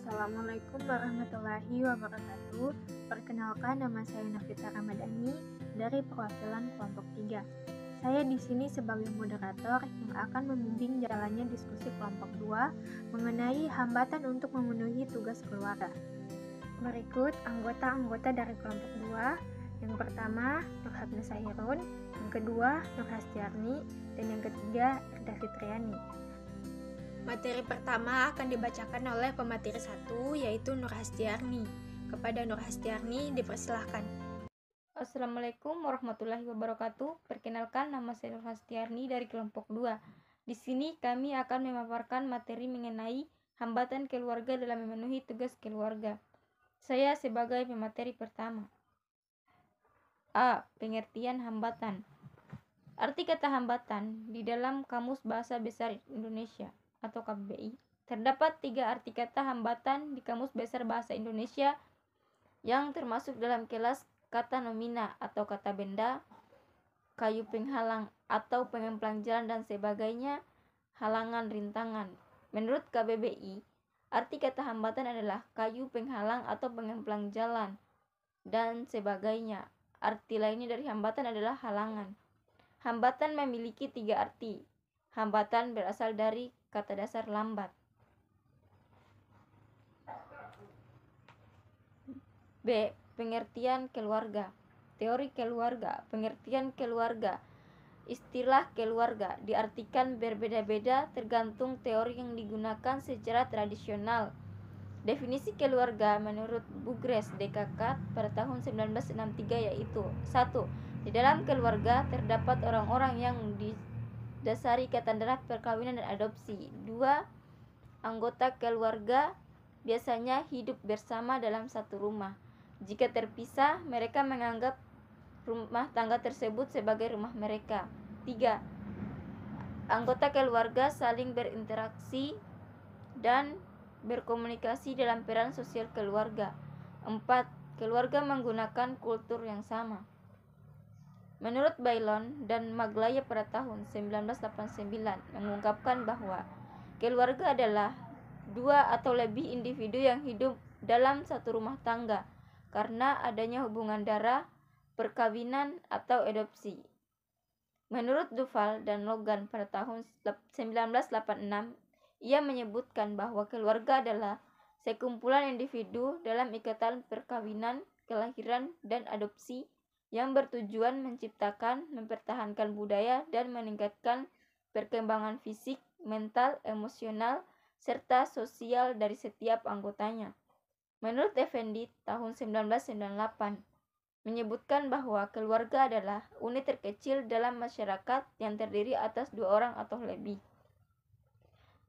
Assalamualaikum warahmatullahi wabarakatuh. Perkenalkan, nama saya Nafita Ramadhani dari perwakilan kelompok 3. Saya di sini sebagai moderator yang akan membimbing jalannya diskusi kelompok 2 mengenai hambatan untuk memenuhi tugas keluarga. Berikut anggota-anggota dari kelompok 2. Yang pertama, Nurhabna Sahirun, yang kedua, Nur Hasdiarni, dan yang ketiga, Erda Fitriani. Materi pertama akan dibacakan oleh pemateri 1, yaitu Nur Hasdiarni. Kepada Nur Hasdiarni dipersilahkan. Assalamualaikum warahmatullahi wabarakatuh. Perkenalkan, nama saya Nur Hasdiarni dari kelompok 2. Di sini kami akan memaparkan materi mengenai hambatan keluarga dalam memenuhi tugas keluarga. Saya sebagai pemateri pertama. A. Pengertian hambatan. Arti kata hambatan di dalam Kamus Bahasa Besar Indonesia atau KBBI, terdapat 3 arti kata hambatan di Kamus Besar Bahasa Indonesia yang termasuk dalam kelas kata nomina atau kata benda, kayu penghalang atau pengemplang jalan dan sebagainya, halangan rintangan. Menurut KBBI, arti kata hambatan adalah kayu penghalang atau pengemplang jalan dan sebagainya. Arti lainnya dari hambatan adalah halangan. Hambatan memiliki 3 arti. Hambatan berasal dari kata dasar lambat. B. Pengertian keluarga. Teori keluarga. Pengertian keluarga. Istilah keluarga diartikan berbeda-beda tergantung teori yang digunakan secara tradisional. Definisi keluarga menurut Bugres DKK pada tahun 1963 yaitu: 1. Di dalam keluarga terdapat orang-orang yang didasari ikatan darah, perkawinan, dan adopsi. 2. Anggota keluarga biasanya hidup bersama dalam satu rumah. Jika terpisah, mereka menganggap rumah tangga tersebut sebagai rumah mereka. 3. Anggota keluarga saling berinteraksi dan berkomunikasi dalam peran sosial keluarga. 4. Keluarga menggunakan kultur yang sama. Menurut Bailon dan Maglaya pada tahun 1989 mengungkapkan bahwa keluarga adalah 2 atau lebih individu yang hidup dalam satu rumah tangga karena adanya hubungan darah, perkawinan, atau adopsi. Menurut Duval dan Logan pada tahun 1986, ia menyebutkan bahwa keluarga adalah sekumpulan individu dalam ikatan perkawinan, kelahiran, dan adopsi yang bertujuan menciptakan, mempertahankan budaya, dan meningkatkan perkembangan fisik, mental, emosional, serta sosial dari setiap anggotanya. Menurut Effendi tahun 1998 menyebutkan bahwa keluarga adalah unit terkecil dalam masyarakat yang terdiri atas 2 orang atau lebih.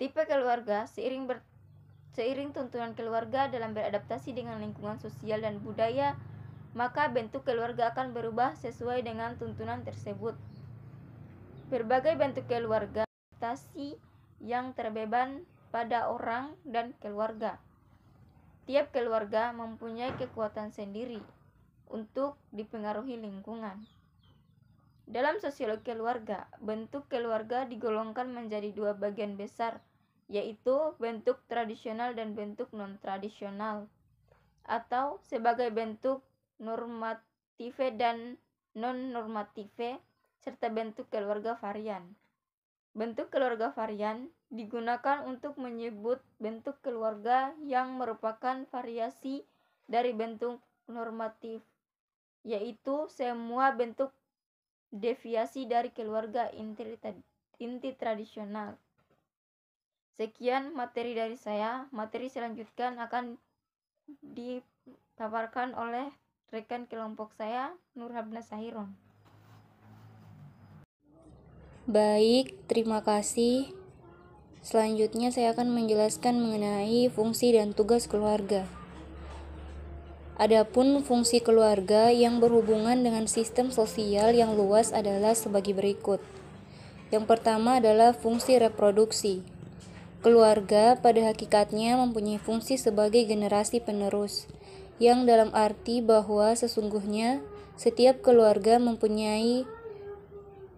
Tipe keluarga seiring tuntunan keluarga dalam beradaptasi dengan lingkungan sosial dan budaya, maka bentuk keluarga akan berubah sesuai dengan tuntunan tersebut. Berbagai bentuk keluarga adaptasi yang terbeban pada orang dan keluarga. Tiap keluarga mempunyai kekuatan sendiri untuk dipengaruhi lingkungan. Dalam sosiologi keluarga, bentuk keluarga digolongkan menjadi 2 bagian besar, yaitu bentuk tradisional dan bentuk non-tradisional, atau sebagai bentuk normative dan non-normative, serta bentuk keluarga varian. Bentuk keluarga varian digunakan untuk menyebut bentuk keluarga yang merupakan variasi dari bentuk normatif, yaitu semua bentuk deviasi dari keluarga inti tradisional. Sekian materi dari saya. Materi selanjutnya akan dipaparkan oleh rekan kelompok saya, Nurhabna Sahirun. Baik, terima kasih. Selanjutnya saya akan menjelaskan mengenai fungsi dan tugas keluarga. Adapun fungsi keluarga yang berhubungan dengan sistem sosial yang luas adalah sebagai berikut. Yang pertama adalah fungsi reproduksi. Keluarga pada hakikatnya mempunyai fungsi sebagai generasi penerus, yang dalam arti bahwa sesungguhnya setiap keluarga mempunyai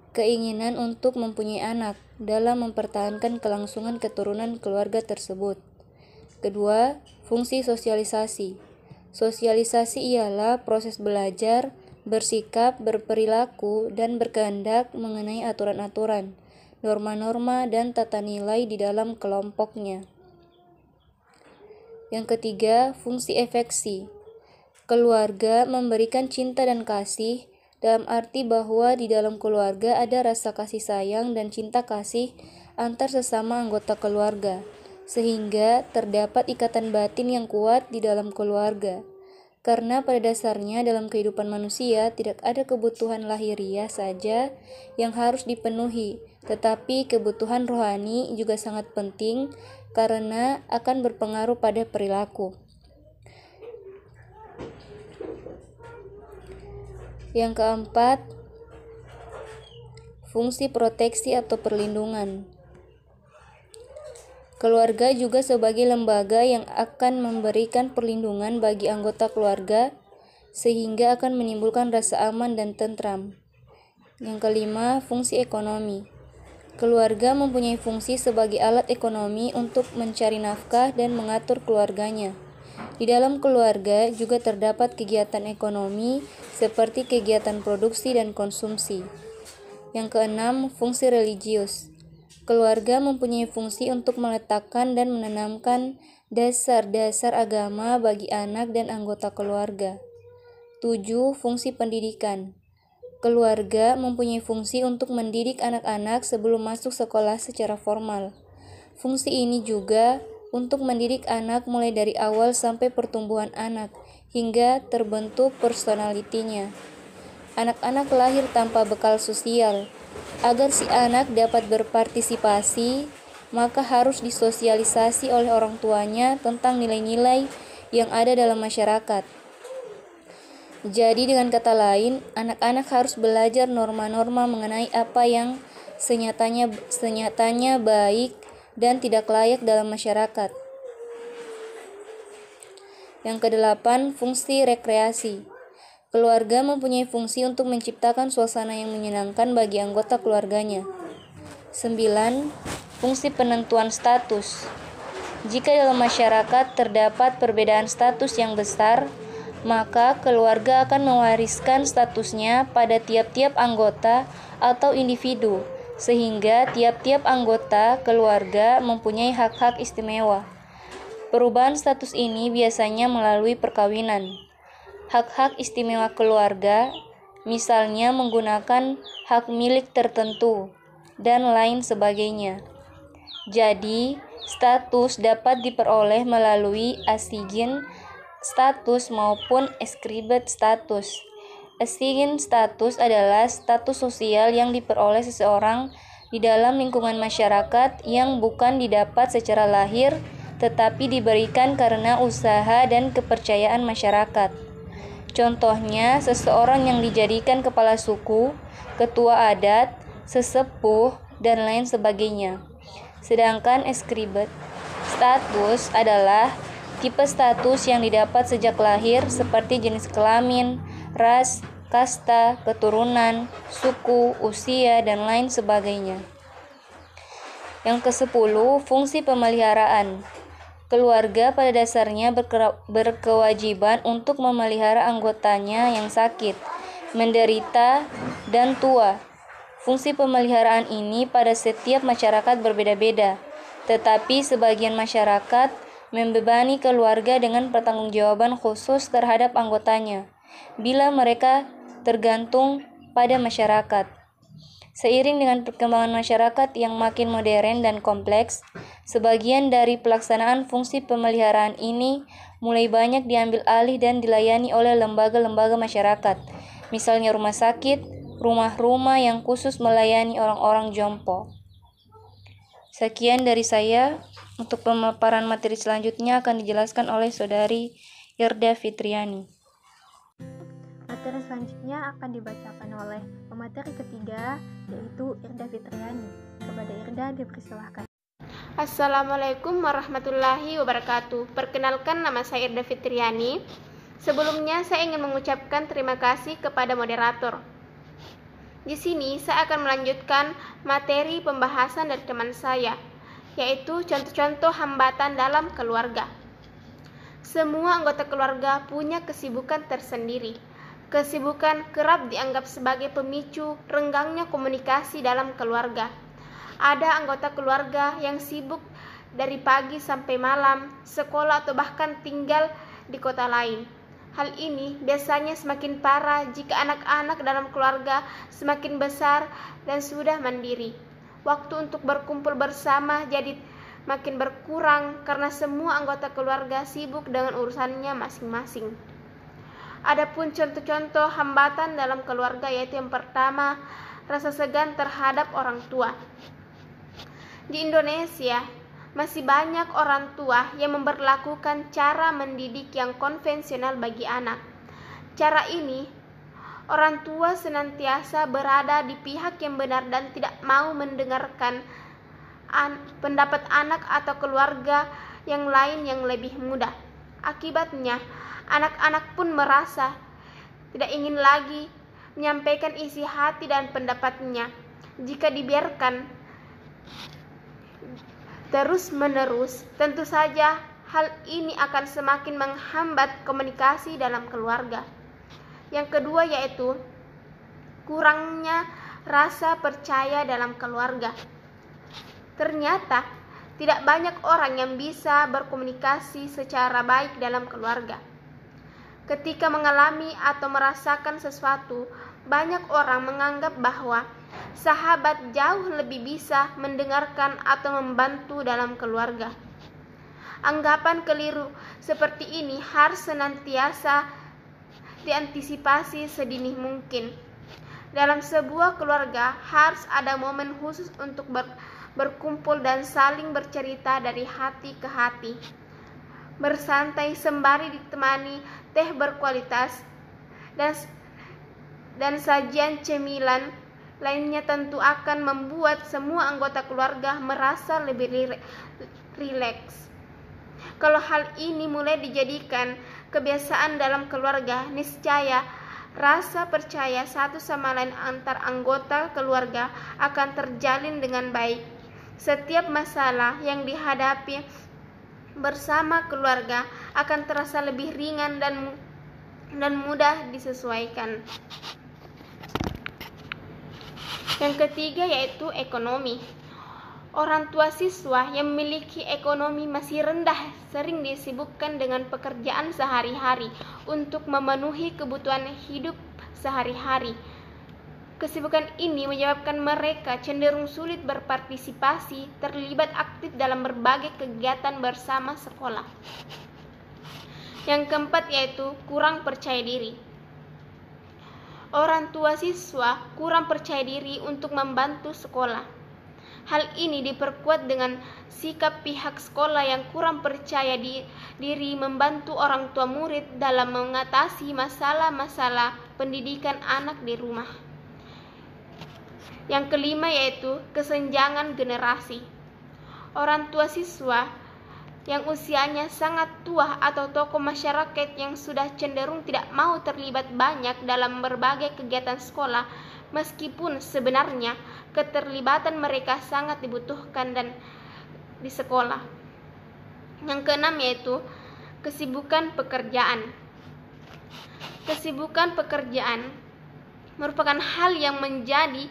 keinginan untuk mempunyai anak dalam mempertahankan kelangsungan keturunan keluarga tersebut. Kedua, fungsi sosialisasi. Sosialisasi ialah proses belajar, bersikap, berperilaku, dan berkehendak mengenai aturan-aturan, norma-norma, dan tata nilai di dalam kelompoknya. Yang ketiga, fungsi afeksi. Keluarga memberikan cinta dan kasih, dalam arti bahwa di dalam keluarga ada rasa kasih sayang dan cinta kasih antar sesama anggota keluarga, sehingga terdapat ikatan batin yang kuat di dalam keluarga. Karena pada dasarnya dalam kehidupan manusia tidak ada kebutuhan lahiriah saja yang harus dipenuhi, tetapi kebutuhan rohani juga sangat penting karena akan berpengaruh pada perilaku. Yang keempat, fungsi proteksi atau perlindungan. Keluarga juga sebagai lembaga yang akan memberikan perlindungan bagi anggota keluarga sehingga akan menimbulkan rasa aman dan tentram. Yang kelima, fungsi ekonomi. Keluarga mempunyai fungsi sebagai alat ekonomi untuk mencari nafkah dan mengatur keluarganya. Di dalam keluarga juga terdapat kegiatan ekonomi seperti kegiatan produksi dan konsumsi. Yang keenam, fungsi religius. Keluarga mempunyai fungsi untuk meletakkan dan menanamkan dasar-dasar agama bagi anak dan anggota keluarga. 7. Fungsi pendidikan. Keluarga mempunyai fungsi untuk mendidik anak-anak sebelum masuk sekolah secara formal. Fungsi ini juga untuk mendidik anak mulai dari awal sampai pertumbuhan anak, hingga terbentuk personalitinya. Anak-anak lahir tanpa bekal sosial. Agar si anak dapat berpartisipasi, maka harus disosialisasi oleh orang tuanya tentang nilai-nilai yang ada dalam masyarakat. Jadi dengan kata lain, anak-anak harus belajar norma-norma mengenai apa yang senyatanya baik dan tidak layak dalam masyarakat. Yang kedelapan, fungsi rekreasi. Keluarga mempunyai fungsi untuk menciptakan suasana yang menyenangkan bagi anggota keluarganya. 9. Fungsi penentuan status. Jika dalam masyarakat terdapat perbedaan status yang besar, maka keluarga akan mewariskan statusnya pada tiap-tiap anggota atau individu, sehingga tiap-tiap anggota keluarga mempunyai hak-hak istimewa. Perubahan status ini biasanya melalui perkawinan. Hak-hak istimewa keluarga, misalnya menggunakan hak milik tertentu, dan lain sebagainya. Jadi, status dapat diperoleh melalui assigned status maupun ascribed status. Assigned status adalah status sosial yang diperoleh seseorang di dalam lingkungan masyarakat yang bukan didapat secara lahir, tetapi diberikan karena usaha dan kepercayaan masyarakat. Contohnya, seseorang yang dijadikan kepala suku, ketua adat, sesepuh, dan lain sebagainya. Sedangkan ascribed status adalah tipe status yang didapat sejak lahir seperti jenis kelamin, ras, kasta, keturunan, suku, usia, dan lain sebagainya. Yang ke-10, fungsi pemeliharaan. Keluarga pada dasarnya berkewajiban untuk memelihara anggotanya yang sakit, menderita, dan tua. Fungsi pemeliharaan ini pada setiap masyarakat berbeda-beda, tetapi sebagian masyarakat membebani keluarga dengan pertanggungjawaban khusus terhadap anggotanya, bila mereka tergantung pada masyarakat. Seiring dengan perkembangan masyarakat yang makin modern dan kompleks, sebagian dari pelaksanaan fungsi pemeliharaan ini mulai banyak diambil alih dan dilayani oleh lembaga-lembaga masyarakat, misalnya rumah sakit, rumah-rumah yang khusus melayani orang-orang jompo. Sekian dari saya. Untuk pemaparan materi selanjutnya akan dijelaskan oleh Saudari Irda Fitriani. Materi selanjutnya akan dibacakan oleh pemateri ketiga, yaitu Irda Fitriani. Kepada Irda dipersilahkan. Assalamualaikum warahmatullahi wabarakatuh. Perkenalkan, nama saya Irda Fitriani. Sebelumnya saya ingin mengucapkan terima kasih kepada moderator. Di sini saya akan melanjutkan materi pembahasan dari teman saya, yaitu contoh-contoh hambatan dalam keluarga. Semua anggota keluarga punya kesibukan tersendiri. Kesibukan kerap dianggap sebagai pemicu renggangnya komunikasi dalam keluarga. Ada anggota keluarga yang sibuk dari pagi sampai malam, sekolah atau bahkan tinggal di kota lain. Hal ini biasanya semakin parah jika anak-anak dalam keluarga semakin besar dan sudah mandiri. Waktu untuk berkumpul bersama jadi makin berkurang karena semua anggota keluarga sibuk dengan urusannya masing-masing. Adapun contoh-contoh hambatan dalam keluarga yaitu yang pertama, rasa segan terhadap orang tua. Di Indonesia, masih banyak orang tua yang memberlakukan cara mendidik yang konvensional bagi anak. Cara ini, orang tua senantiasa berada di pihak yang benar dan tidak mau mendengarkan pendapat anak atau keluarga yang lain yang lebih muda. Akibatnya, anak-anak pun merasa tidak ingin lagi menyampaikan isi hati dan pendapatnya. Jika dibiarkan terus-menerus, tentu saja hal ini akan semakin menghambat komunikasi dalam keluarga. Yang kedua yaitu kurangnya rasa percaya dalam keluarga. Ternyata tidak banyak orang yang bisa berkomunikasi secara baik dalam keluarga. Ketika mengalami atau merasakan sesuatu, banyak orang menganggap bahwa sahabat jauh lebih bisa mendengarkan atau membantu dalam keluarga. Anggapan keliru seperti ini harus senantiasa diantisipasi sedini mungkin. Dalam sebuah keluarga harus ada momen khusus untuk berkumpul dan saling bercerita dari hati ke hati. Bersantai sembari ditemani teh berkualitas dan sajian cemilan lainnya tentu akan membuat semua anggota keluarga merasa lebih rileks. Kalau hal ini mulai dijadikan kebiasaan dalam keluarga, niscaya rasa percaya satu sama lain antar anggota keluarga akan terjalin dengan baik. Setiap masalah yang dihadapi bersama keluarga akan terasa lebih ringan dan mudah disesuaikan. Yang ketiga yaitu ekonomi. Orang tua siswa yang memiliki ekonomi masih rendah sering disibukkan dengan pekerjaan sehari-hari untuk memenuhi kebutuhan hidup sehari-hari. Kesibukan ini menyebabkan mereka cenderung sulit berpartisipasi, terlibat aktif dalam berbagai kegiatan bersama sekolah. Yang keempat yaitu kurang percaya diri. Orang tua siswa kurang percaya diri untuk membantu sekolah. Hal ini diperkuat dengan sikap pihak sekolah yang kurang percaya diri membantu orang tua murid dalam mengatasi masalah-masalah pendidikan anak di rumah. Yang kelima yaitu kesenjangan generasi. Orang tua siswa yang usianya sangat tua atau tokoh masyarakat yang sudah cenderung tidak mau terlibat banyak dalam berbagai kegiatan sekolah, meskipun sebenarnya keterlibatan mereka sangat dibutuhkan dan di sekolah. Yang keenam yaitu kesibukan pekerjaan. Kesibukan pekerjaan merupakan hal yang menjadi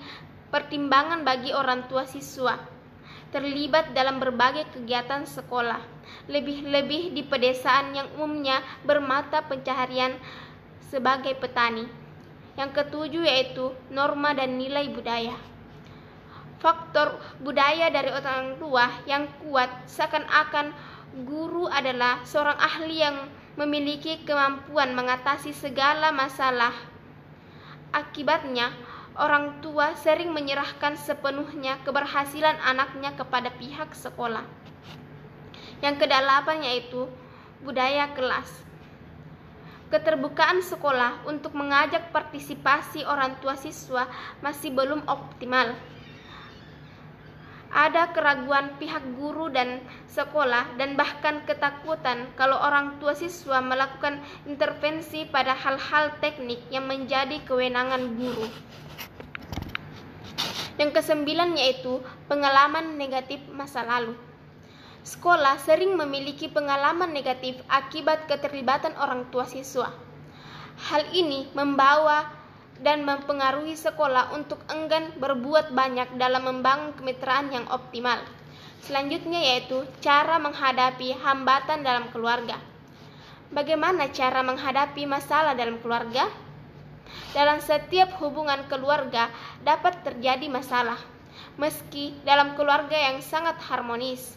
pertimbangan bagi orang tua siswa terlibat dalam berbagai kegiatan sekolah, lebih-lebih di pedesaan yang umumnya bermata pencaharian sebagai petani. Yang ketujuh yaitu norma dan nilai budaya. Faktor budaya dari orang tua yang kuat seakan-akan guru adalah seorang ahli yang memiliki kemampuan mengatasi segala masalah. Akibatnya, orang tua sering menyerahkan sepenuhnya keberhasilan anaknya kepada pihak sekolah. Yang kedelapan yaitu budaya kelas. Keterbukaan sekolah untuk mengajak partisipasi orang tua siswa masih belum optimal. Ada keraguan pihak guru dan sekolah dan bahkan ketakutan kalau orang tua siswa melakukan intervensi pada hal-hal teknik yang menjadi kewenangan guru. Yang kesembilan yaitu pengalaman negatif masa lalu. sekolah sering memiliki pengalaman negatif akibat keterlibatan orang tua siswa. Hal ini membawa dan mempengaruhi sekolah untuk enggan berbuat banyak dalam membangun kemitraan yang optimal. Selanjutnya yaitu cara menghadapi hambatan dalam keluarga. Bagaimana cara menghadapi masalah dalam keluarga? Dalam setiap hubungan keluarga dapat terjadi masalah, meski dalam keluarga yang sangat harmonis.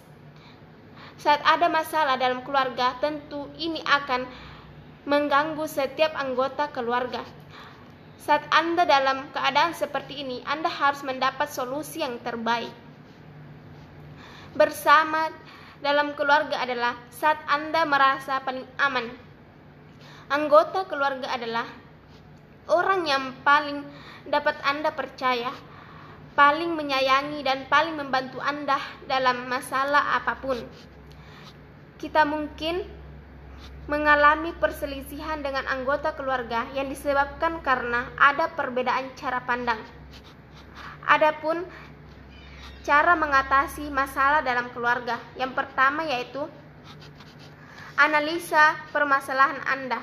Saat ada masalah dalam keluarga, tentu ini akan mengganggu setiap anggota keluarga. Saat Anda dalam keadaan seperti ini, Anda harus mendapat solusi yang terbaik. Bersama dalam keluarga adalah saat Anda merasa paling aman. Anggota keluarga adalah orang yang paling dapat Anda percaya, paling menyayangi dan paling membantu Anda dalam masalah apapun. Kita mungkin mengalami perselisihan dengan anggota keluarga yang disebabkan karena ada perbedaan cara pandang. Adapun cara mengatasi masalah dalam keluarga, yang pertama yaitu analisa permasalahan Anda.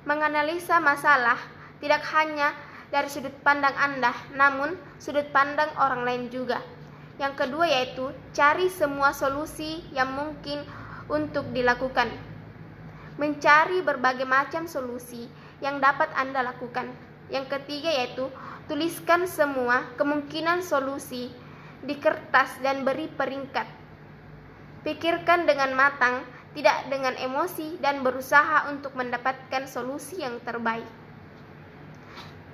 Menganalisa masalah tidak hanya dari sudut pandang Anda, namun sudut pandang orang lain juga. Yang kedua yaitu cari semua solusi yang mungkin untuk dilakukan. Mencari berbagai macam solusi yang dapat Anda lakukan. Yang ketiga yaitu tuliskan semua kemungkinan solusi di kertas dan beri peringkat. Pikirkan dengan matang, tidak dengan emosi, dan berusaha untuk mendapatkan solusi yang terbaik.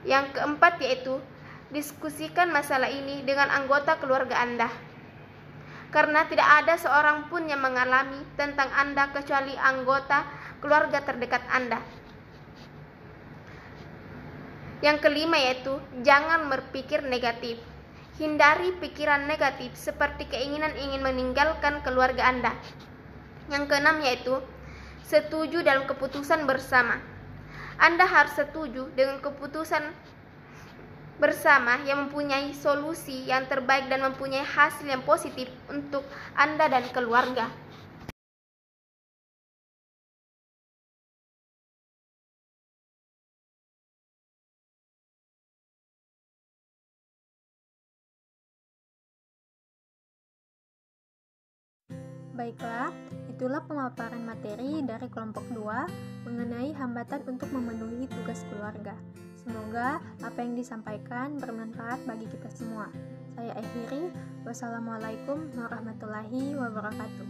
Yang keempat yaitu diskusikan masalah ini dengan anggota keluarga Anda. Karena tidak ada seorang pun yang mengalami tentang Anda kecuali anggota keluarga terdekat Anda. Yang kelima yaitu jangan berpikir negatif. Hindari pikiran negatif seperti keinginan ingin meninggalkan keluarga Anda. Yang keenam yaitu setuju dalam keputusan bersama. Anda harus setuju dengan keputusan bersama yang mempunyai solusi yang terbaik dan mempunyai hasil yang positif untuk Anda dan keluarga. Baiklah, itulah pemaparan materi dari kelompok 2 mengenai hambatan untuk memenuhi tugas keluarga. Semoga apa yang disampaikan bermanfaat bagi kita semua. Saya akhiri. Wassalamualaikum warahmatullahi wabarakatuh.